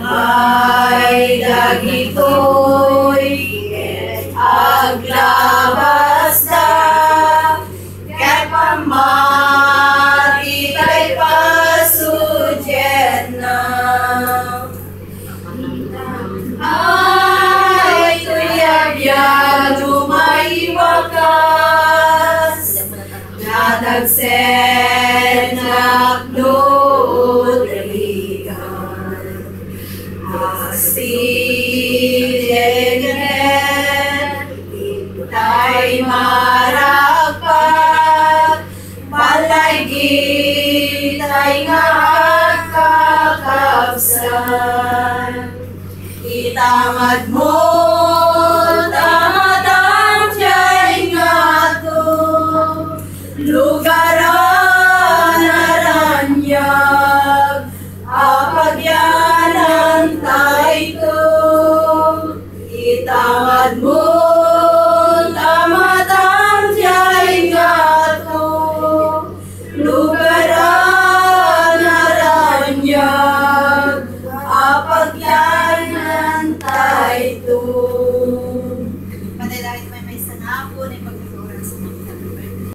Ay dagitoy aglabas na kay pamati kay pasudyan na. Ay tuyabyan lumaiwakas na nagsenak lutaligan. Asidegen itay marapat balay gitay nga kakapsan. Itamad mo tamadang siya'y nga to lugaran naranyag apagyanan tayo to. Itamad mo